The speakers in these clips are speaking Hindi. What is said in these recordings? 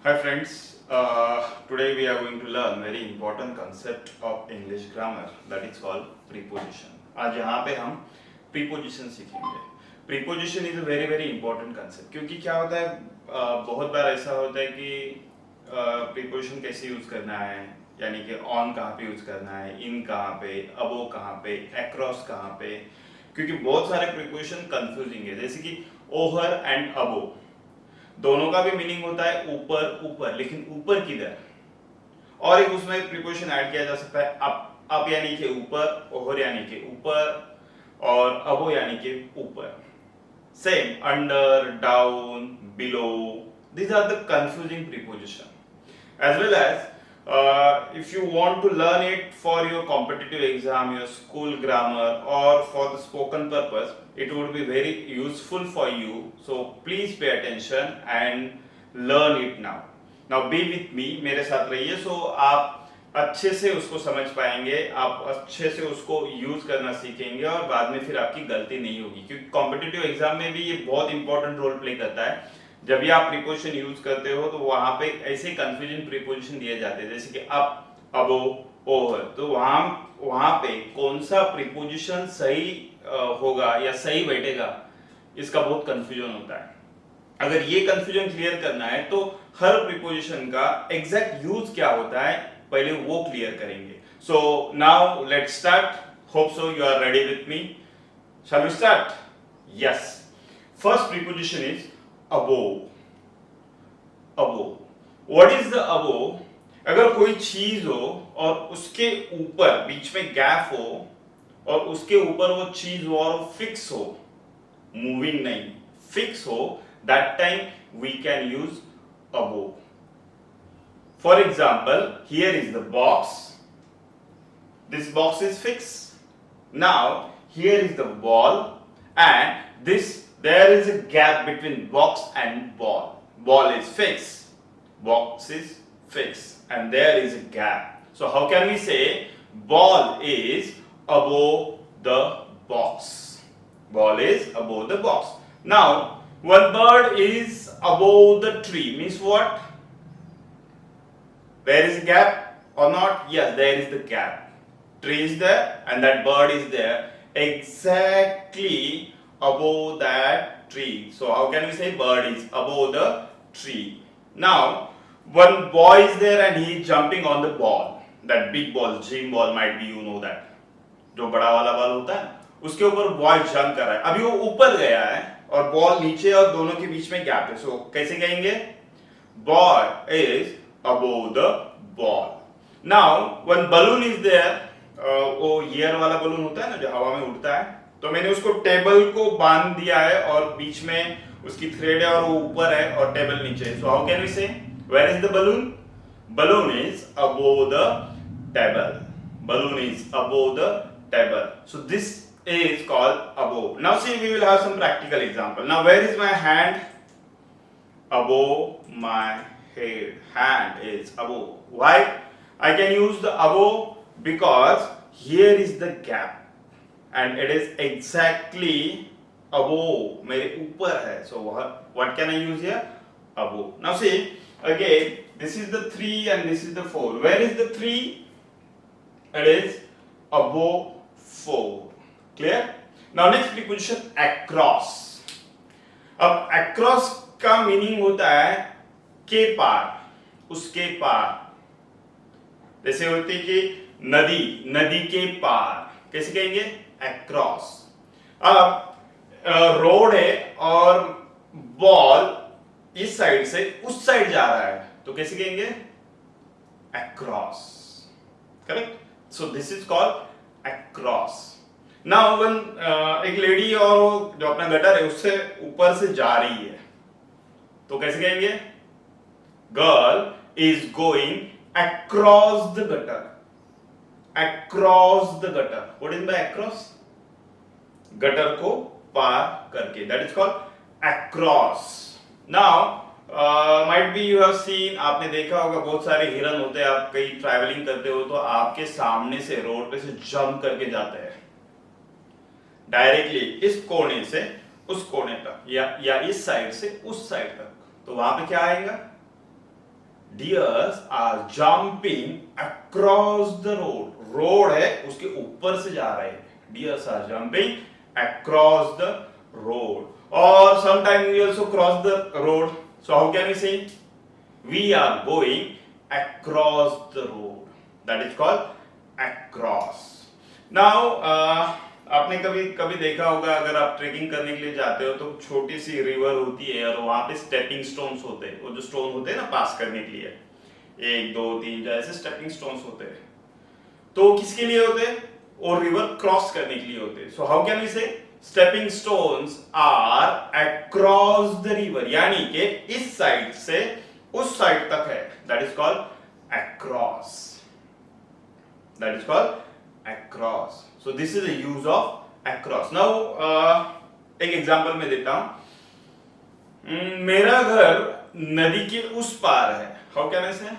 Hi friends, today we are going to learn very important concept of English grammar that is called preposition. आज यहाँ पे हम preposition सीखेंगे. Preposition is a very very important concept क्योंकि क्या होता है बहुत बार ऐसा होता है कि preposition कैसे यूज करना है, यानी कि on कहाँ पे यूज करना है, in कहाँ पे, above कहाँ पे, across कहाँ पे, क्योंकि बहुत सारे preposition confusing है जैसे कि over and above दोनों का भी मीनिंग होता है ऊपर ऊपर, लेकिन ऊपर किधर, और एक उसमें प्रीपोजिशन ऐड किया जा सकता है अप यानी कि ऊपर, ओवर यानी कि ऊपर, और अबो यानी कि ऊपर. Same under, down, below, these are the confusing preposition. As well as if you want to learn it for your competitive exam, your school grammar, or for the spoken purpose, it would be very useful for you. So please pay attention and learn it now. Now be with me, मेरे साथ रहिए, so आप अच्छे से उसको समझ पाएंगे, आप अच्छे से उसको यूज करना सीखेंगे और बाद में फिर आपकी गलती नहीं होगी, क्योंकि कॉम्पिटिटिव एग्जाम में भी ये बहुत इंपॉर्टेंट रोल प्ले करता है. जब भी आप प्रीपोजिशन यूज करते हो तो वहां पे ऐसे कंफ्यूजन प्रीपोजिशन दिए जाते हैं जैसे कि अप, अबो, ओवर, तो वहां पे कौन सा प्रीपोजिशन सही होगा या सही बैठेगा, इसका बहुत कंफ्यूजन होता है. अगर ये कंफ्यूजन क्लियर करना है तो हर प्रीपोजिशन का एग्जैक्ट यूज क्या होता है पहले वो क्लियर करेंगे. So now let's start. Hope so you are ready with me. Shall we start? Yes. First preposition is above. above. What is the above? अगर कोई चीज हो और उसके ऊपर बीच में गैप हो और उसके ऊपर वो चीज हो और फिक्स हो, मूविंग नहीं, फिक्स हो, that time we can use above. For example, here is the box. This box is fixed. Now here is the ball, and there is a gap between box and ball. Ball is fixed, box is fixed, and there is a gap. So how can we say ball is above the box? Ball is above the box. Now one bird is above the tree means what? There is a gap or not? Yes, there is the gap. Tree is there and that bird is there exactly above that tree. So how can we say bird is above the tree? Now one boy is there and he is jumping on the ball, that big ball, gym ball, might be you know that, जो बड़ा वाला बॉल होता है उसके ऊपर बॉय जंप कर रहा है. अभी वो ऊपर गया है और बॉल नीचे और दोनों के बीच में गैप है. सो कैसे कहेंगे? Boy is above the ball. Now one balloon is there, वो एयर वाला बलून होता है ना जो हवा में उड़ता है, तो मैंने उसको टेबल को बांध दिया है और बीच में उसकी थ्रेड है और वो ऊपर है और टेबल नीचे है. So how can we say where is the balloon? Balloon is above the table. Balloon is above the table. So this is called above. Now see, we will have some practical example. Now where is my hand? Above my head. Hand is above. Why I can use the above? Because here is the gap and it is exactly above, मेरे ऊपर है. So what can I use here? Above. Now see again, this is the 3 and this is the 4. Where is the 3? It is above 4. Clear? Now next preposition across. अब across का मीनिंग होता है के पार, उसके पार. जैसे होती है कि नदी, नदी के पार, कैसे कहेंगे? across. अब रोड है और बॉल इस साइड से उस साइड जा रहा है, तो कैसे कहेंगे? across. Correct? So this is called across. Now one एक लेडी और जो अपना गटर है उससे ऊपर से जा रही है, तो कैसे कहेंगे? Girl is going across the gutter. Across the gutter. What is by across? Gutter को पार करके. That is called across. Now might be you have seen, आपने देखा होगा बहुत सारे हिरन होते हैं, आप कहीं ट्रैवलिंग करते हो तो आपके सामने से रोड पे से जंप करके जाते हैं डायरेक्टली इस कोने से उस कोने तक या इस साइड से उस साइड तक, तो वहां पे क्या आएगा? Deers are jumping across the road, road है उसके ऊपर से जा रहे हैं, deers are jumping across the road, और sometime we also cross the road, so how can we say we are going across the road, that is called across. Now आपने कभी कभी देखा होगा, अगर आप ट्रेकिंग करने के लिए जाते हो तो छोटी सी रिवर होती है और वहां पे स्टेपिंग स्टोन्स होते हैं, वो जो स्टोन होते हैं ना पास करने के लिए, 1 2 3 ऐसे स्टेपिंग स्टोन्स होते हैं, तो किसके लिए होते हैं, और रिवर क्रॉस करने के लिए होते हैं. So how can we say stepping stones are across the river, यानी कि इस साइड से उस साइड तक है, that is called across, that is called across. So this is the use of across. Now एक एग्जांपल मैं देता हूं. मेरा घर नदी के उस पार है, हाउ कैन आई से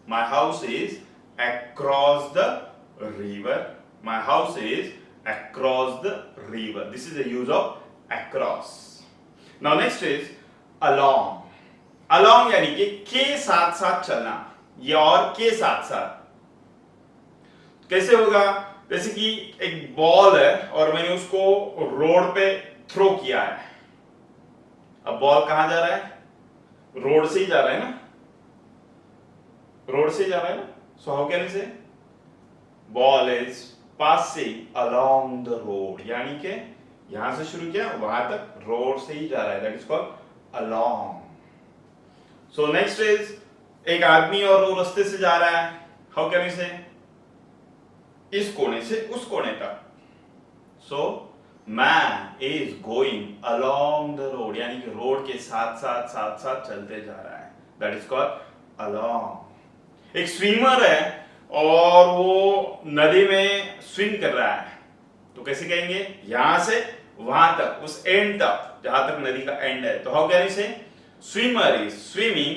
my house is across the river, my house is across the river. This is the use of across. Now next is along. Along यानी कि के साथ साथ चलना, या और के साथ साथ कैसे होगा, जैसे कि एक बॉल है और मैंने उसको रोड पे थ्रो किया है. अब बॉल कहां जा रहा है, रोड से ही जा रहा है ना, रोड से ही जा रहा है ना. सो हाउ कैन आई से ball is passing along the road, यानी कि यहां से शुरू किया वहां तक रोड से ही जा रहा है, that is called along. So next is एक आदमी और वो रास्ते से जा रहा है, हाउ कैन आई से इस कोने से उस कोने तक. So man is going along the road, यानी कि रोड के साथ साथ चलते जा रहा है, दैट इज कॉल्ड अलोंग. एक स्विमर है और वो नदी में स्विम कर रहा है, तो कैसे कहेंगे, यहां से वहां तक, उस एंड तक जहां तक नदी का एंड है. तो हाउ कैन आई से swimmer is swimming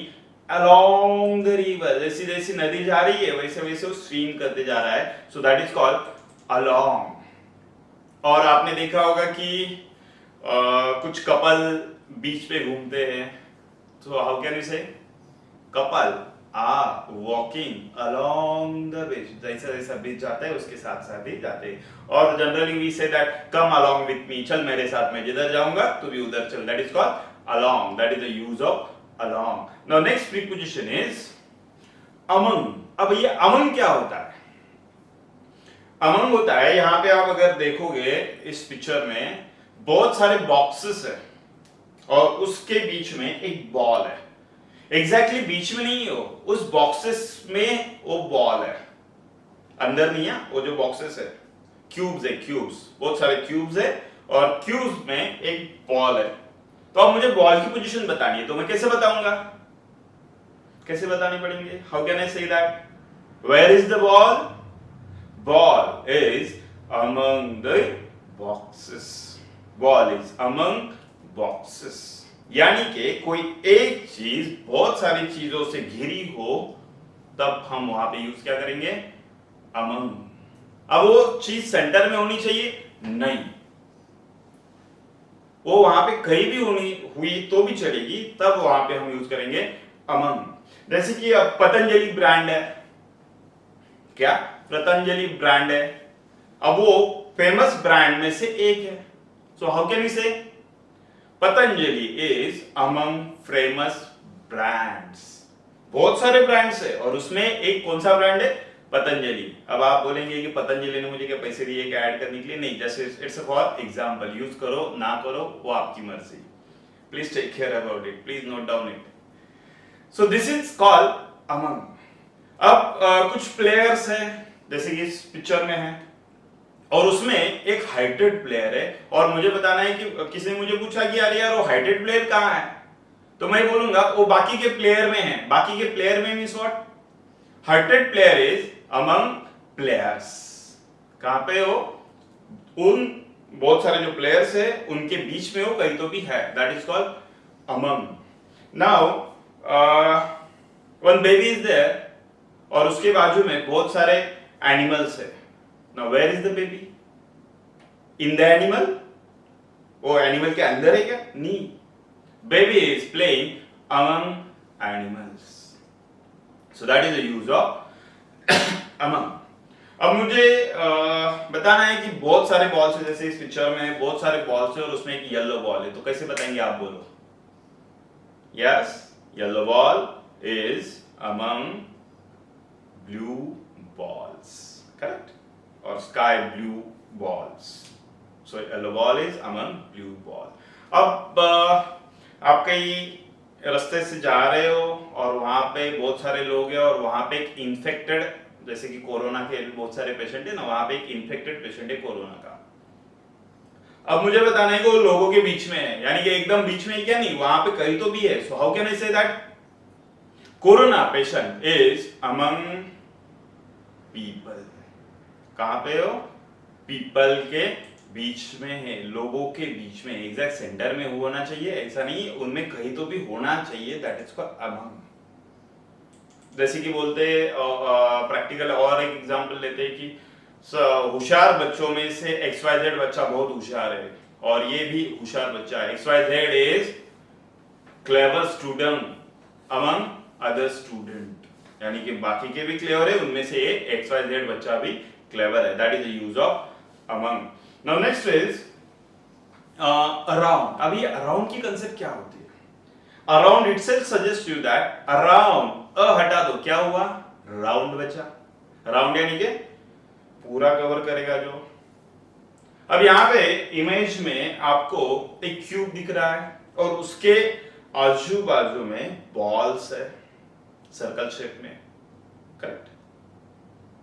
along the river, जैसी जैसी नदी जा रही है वैसे वैसे वो स्विम करते जा रहा है, so that is called along. और आपने देखा होगा कि कुछ कपल बीच पे घूमते हैं, तो how can you say couple are walking along the beach, जैसा जैसा बीच जाता है उसके साथ साथ ही जाते हैं. और generally we say that come along with me, चल मेरे साथ, मैं जिधर जाऊंगा तू भी उधर चल, that is called along, that is the use of along. Now next preposition is among. अब ये अमंग क्या होता है, अमंग होता है, यहां पे आप अगर देखोगे इस पिक्चर में बहुत सारे बॉक्सेस है और उसके बीच में एक बॉल है. एग्जैक्टली बीच में नहीं हो, उस बॉक्सेस में वो बॉल है, अंदर नहीं है. वो जो बॉक्सेस है क्यूब्स है, क्यूब्स, बहुत सारे क्यूब्स है और क्यूब्स में एक बॉल है. तो अब मुझे बॉल की पोजीशन बतानी है, तो मैं कैसे बताऊंगा, कैसे बतानी पड़ेंगे, how can I say that, where is the ball, ball is among the boxes, ball is among boxes. यानी कि कोई एक चीज बहुत सारी चीजों से घिरी हो तब हम वहां पे यूज क्या करेंगे, अमंग. अब वो चीज सेंटर में होनी चाहिए नहीं, वो वहां पे कहीं भी हुई तो भी चलेगी, तब वहां पे हम यूज करेंगे अमंग. जैसे कि अब पतंजलि ब्रांड है, क्या पतंजलि ब्रांड है, अब वो फेमस ब्रांड में से एक है. सो हाउ कैन वी से Patanjali is among famous brands. बहुत सारे ब्रांड्स है और उसमें एक कौन सा ब्रांड है, पतंजलि. अब आप बोलेंगे कि पतंजलि ने मुझे क्या पैसे दिए क्या ऐड करने के लिए, नहीं, just it's for example, use करो ना करो वो आपकी मर्जी. Please take care about it, please note down it. So this is called among. अब कुछ प्लेयर्स हैं जैसे कि इस पिक्चर में है और उसमें एक हाइटेड प्लेयर है और मुझे बताना है कि किसी ने मुझे पूछा कि यार वो हाइटेड प्लेयर कहां है, तो मैं बोलूंगा वो बाकी के प्लेयर में है. बाकी के प्लेयर में means what, heighted player is among players. कहां पे हो, उन बहुत सारे जो प्लेयर्स है उनके बीच में हो, कहीं तो भी है, that is called among. Now one baby is there और उसके बाजू में बहुत सारे एनिमल्स है. Now where is the baby? In the animal? वो एनिमल के अंदर है क्या? नहीं. Baby is playing among animals. So that is the use of among. अब मुझे बताना है कि बहुत सारे बॉल्स है, जैसे इस पिक्चर में बहुत सारे बॉल्स है और उसमें एक येलो बॉल है, तो कैसे बताएंगे आप बोलो? Yes, yellow ball is among blue balls, correct? Or sky blue balls. So yellow ball is among blue ball. अब आप कहीं रास्ते से जा रहे हो और वहां पे बहुत सारे लोग हैं और वहां पे एक इन्फेक्टेड, जैसे कि कोरोना के बहुत सारे पेशेंट है ना, वहां पे एक इन्फेक्टेड पेशेंट है कोरोना का। अब मुझे बताना है कि वो लोगों के बीच में है, यानी कि एकदम बीच में क्या नहीं, वहां पे कहीं तो भी है। So how can I say that corona patient is among people? कहां पे हो? पीपल के बीच में है, लोगों के बीच में, एग्जैक्ट सेंटर में होना चाहिए ऐसा नहीं, उनमें कहीं तो भी होना चाहिए, दैट इज कॉल्ड अमंग। जैसे कि बोलते प्रैक्टिकल और एक एग्जांपल लेते हैं कि होशियार बच्चों में से XYZ बच्चा बहुत होशियार है और ये भी होशियार बच्चा है। XYZ is clever student among other student, यानी कि बाकी के भी क्लेवर है, उनमें से एक XYZ बच्चा भी क्लेवर है, that is the use of among. Now next is around. अब ये अराउंड की कंसेप्ट क्या होती है? Around itself suggest you that around, हटा दो, क्या हुआ? राउंड बचा। राउंड यानी कि पूरा कवर करेगा जो। अब यहां पे इमेज में आपको एक क्यूब दिख रहा है और उसके आजू बाजू में बॉल्स है सर्कल शेप में, करेक्ट?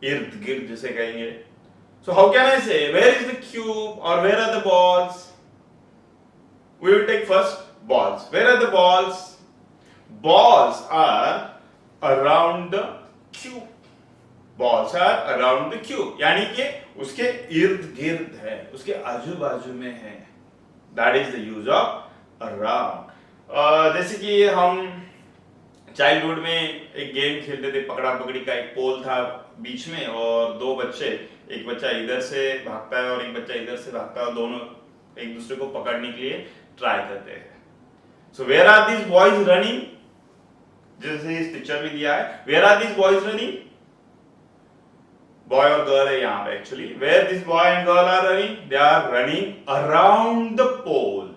इर्द गिर्द जिसे कहेंगे। So how can I say where is the cube or where are the balls? We will take first balls. Where are the balls? Balls are around the cube. Balls are around the cube. यानी कि उसके इर्द गिर्द है, उसके आजू बाजू में है। That is the use of around. जैसे कि हम चाइल्डहुड में एक गेम खेलते थे, पकड़ा पकड़ी का, एक पोल था बीच में और दो बच्चे, एक बच्चा इधर से भागता है और एक बच्चा इधर से भागता है और दोनों एक दूसरे को पकड़ने के लिए ट्राई करते हैं। So where are these boys running? जैसे इस पिक्चर में दिया है, where are these boys running? Boy और गर्ल है यहाँ पे actually. Where this boy and girl are running? They are running around the pole,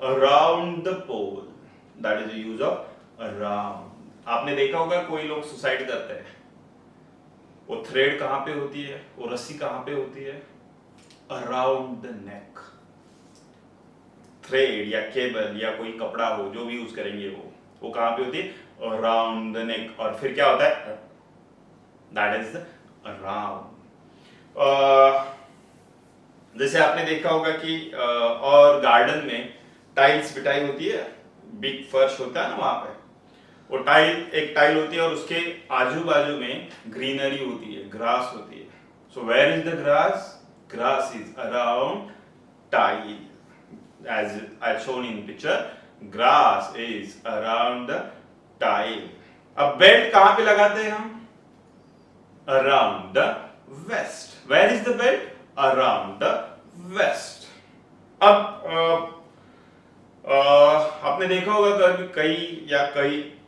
around the pole, that is the use of around. आपने देखा होगा कोई लोग सुसाइड करते हैं, वो थ्रेड कहां पे होती है, वो रस्सी कहां पे होती है? Around the neck. थ्रेड या केबल या कोई कपड़ा हो, जो भी यूज करेंगे वो कहां पे होती है? Around the neck. और फिर क्या होता है? That is around. जैसे आपने देखा होगा कि और गार्डन में टाइल्स बिठाई होती है, बिग फर्श होता है ना वहां पे, वो एक टाइल होती है और उसके आजू बाजू में ग्रीनरी होती है, ग्रास होती है। So where is the grass? Grass is around tile, as I shown in picture, grass is around the tile. अब बेल्ट कहां पे लगाते हैं हम? Around the waist. Where is the belt? Around the waist. अब आपने देखा होगा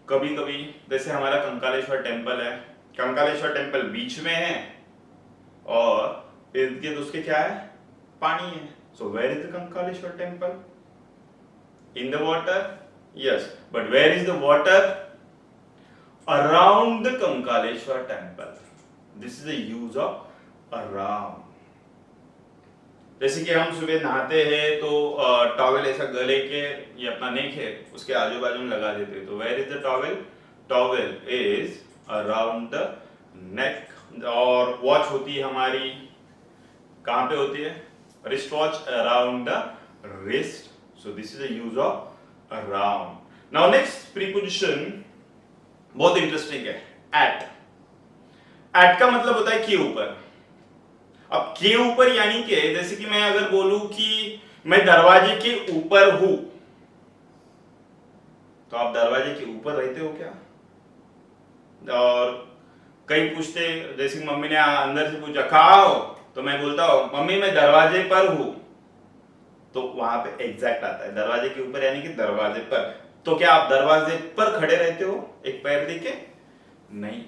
कभी कभी जैसे हमारा कंकालेश्वर टेम्पल है, कंकालेश्वर टेम्पल बीच में है और इर्द गिर्द उसके क्या है? पानी है। So where is the Kankaleshwar temple? In the water? Yes, but where is the water? Around the Kankaleshwar temple. This is the use of around. जैसे कि हम सुबह नहाते हैं तो टॉवेल ऐसा गले के, ये अपना नेक है, उसके आजू बाजू में लगा देते हैं। तो where is the towel? Towel is around the neck. और वॉच होती है हमारी, कहां पे होती है? Wrist watch, around the wrist. So this is the use of around. Now next preposition बहुत इंटरेस्टिंग है, एट। एट का मतलब होता है के ऊपर। अब के ऊपर यानी कि जैसे कि मैं अगर बोलूं कि मैं दरवाजे के ऊपर हूं, तो आप दरवाजे के ऊपर रहते हो क्या? और कई पूछते, जैसे मम्मी ने अंदर से पूछा कहाँ हो, तो मैं बोलता हूं मम्मी मैं दरवाजे पर हूं, तो वहां पे एग्जैक्ट आता है, दरवाजे के ऊपर यानी कि दरवाजे पर। तो क्या आप दरवाजे पर खड़े रहते हो एक पैर देके? नहीं,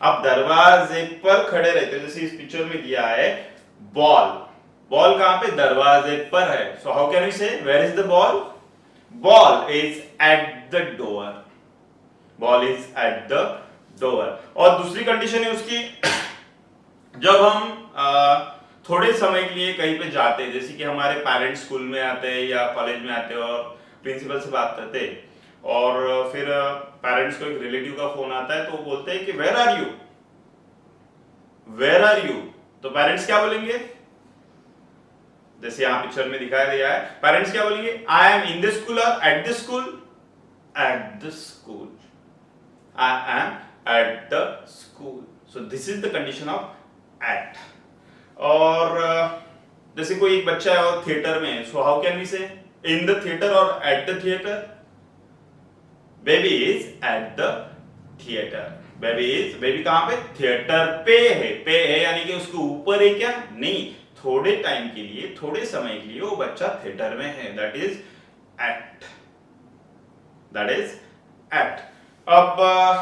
आप दरवाजे पर खड़े रहते हो। जैसे इस पिक्चर में दिया है बॉल, बॉल कहां पे? दरवाजे पर है। So how can we say where is the ball? Ball is at the door, ball is at the door. और दूसरी कंडीशन है उसकी, जब हम थोड़े समय के लिए कहीं पे जाते हैं, जैसे कि हमारे पेरेंट्स स्कूल में आते हैं या कॉलेज में आते हैं और प्रिंसिपल से बात करते हैं और फिर पेरेंट्स को एक रिलेटिव का फोन आता है तो वो बोलते हैं कि where are you, where are you. तो पेरेंट्स क्या बोलेंगे? जैसे यहां पिक्चर में दिखाया गया है, पेरेंट्स क्या बोलेंगे? I am in the school और at the school? At the school, I am at the school. So this is the condition of at. और जैसे कोई एक बच्चा है और थिएटर में है, सो हाउ कैन वी से इन द थिएटर और at the theatre? Baby is at the theatre, baby कहां पे? थिएटर पे है, पे है यानी कि उसके ऊपर है क्या? नहीं, थोड़े टाइम के लिए, थोड़े समय के लिए वो बच्चा थिएटर में है, that is at, that is at. अब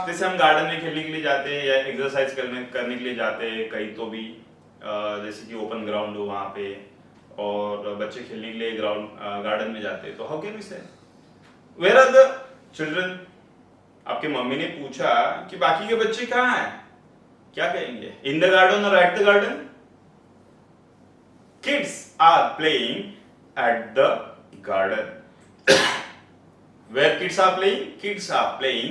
जैसे हम गार्डन में खेलने के लिए जाते हैं या एक्सरसाइज करने के लिए जाते हैं कहीं, तो भी जैसे कि ओपन ग्राउंड हो वहां पे और बच्चे खेलने के लिए गार्डन में जाते हैं, तो how can we say where are the children? आपके मम्मी ने पूछा कि बाकी के बच्चे कहां हैं, क्या कहेंगे? इन द गार्डन और at the garden? Kids are playing at the garden. Where kids are playing? Kids are playing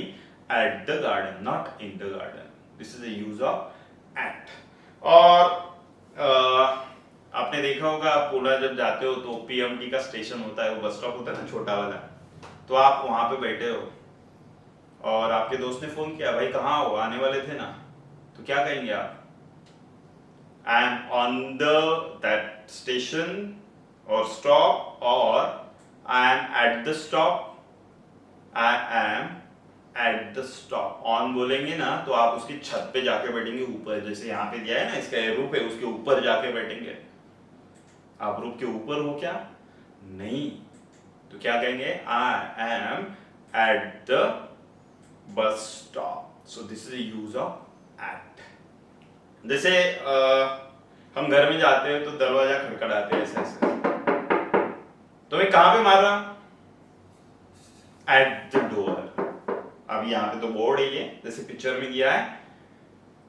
at the garden, not in the garden. This is the use of at. और आपने देखा होगा, आप पुणे जब जाते हो तो पीएमटी का स्टेशन होता है, वो बस स्टॉप होता है ना छोटा वाला, तो आप वहां पे बैठे हो और आपके दोस्त ने फोन किया, भाई कहाँ हो, आने वाले थे ना, तो क्या कहेंगे आप? I am on the that station और स्टॉप, और आई am at the stop, I am at the stop. On बोलेंगे ना तो आप उसकी छत पे जाके बैठेंगे ऊपर, जैसे यहाँ पे दिया है ना, इसका रूप है, उसके ऊपर जाके बैठेंगे। आप रूप के ऊपर हो क्या? नहीं, तो क्या कहेंगे? I am at the bus stop. So this is use of at. जैसे हम घर में जाते हैं तो दरवाजा खड़खड़ाते हैं ऐसे ऐसे, तो मैं कहां पे मार रहा? Eight the door. अब यहाँ पे तो बोर्ड है ये, जैसे पिक्चर में दिया है,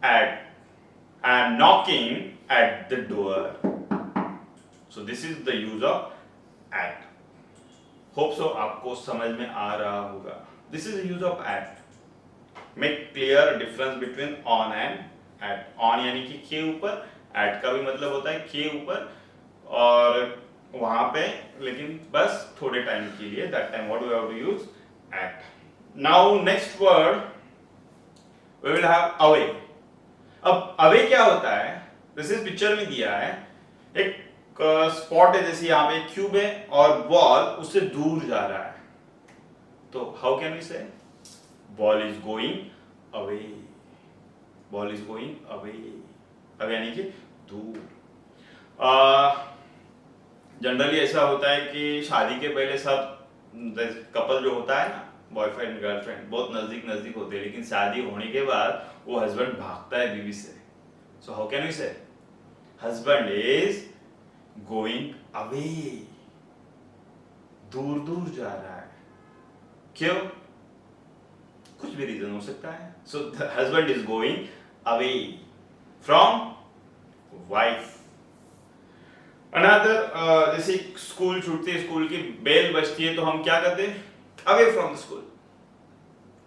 at, I am knocking at the door. So this is the use of at. Hope so आपको समझ में आ रहा होगा। This is the use of at. Make clear difference between on and at. On यानी कि के ऊपर, एट का भी मतलब होता है के ऊपर, और वहां पे लेकिन बस थोड़े टाइम के लिए, that time what we have to use at. Now next word we will have away. अब अवे क्या होता है? दिस इज पिक्चर में दिया है, एक स्पॉट है, जैसे यहाँ पे एक क्यूब है और बॉल उससे दूर जा रहा है, तो हाउ कैन वी से ball is going away, ball is going away, away यानी कि दूर। जनरली ऐसा होता है कि शादी के पहले सब कपल जो होता है ना, बॉयफ्रेंड गर्लफ्रेंड, बहुत नजदीक नजदीक होते हैं, लेकिन शादी होने के बाद वो हस्बैंड भागता है बीवी से। सो हाउ कैन वी से हस्बैंड इज गोइंग अवे, दूर दूर जा रहा है। क्यों? कुछ भी रीजन हो सकता है। So the husband is going away from wife. Another जैसे स्कूल छूटती है, स्कूल की बेल बजती है, तो हम क्या करते हैं? Away from the school,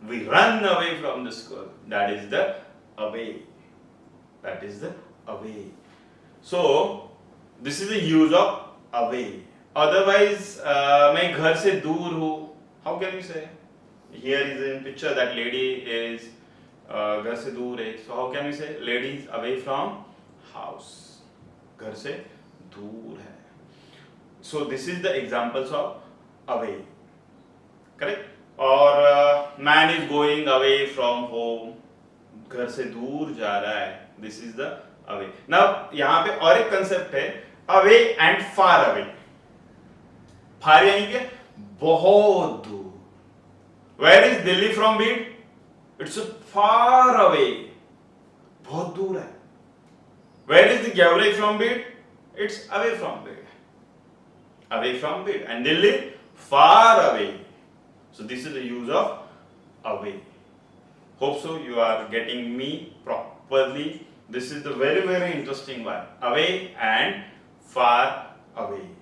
we run away from the school, that is the away, that is the away. So this is the use of away. Otherwise मैं घर से दूर हूं, how can we say? Here is in picture that lady is घर से दूर है, so how can we say lady is away from house, घर से दूर है। So this is the examples of away, correct. और man is going away from home, घर से दूर जा रहा है, this is the away. Now यहां पे और एक कंसेप्ट है, away and far away. Far यानी कि बहुत दूर, Where is Delhi from Bid? It's far away. बहुत दूर है. Where is the Gavrai from Bid? It's away from Bid. Away from Bid. And Delhi far away. So this is the use of away. Hope so you are getting me properly. This is the very interesting one. Away and far away.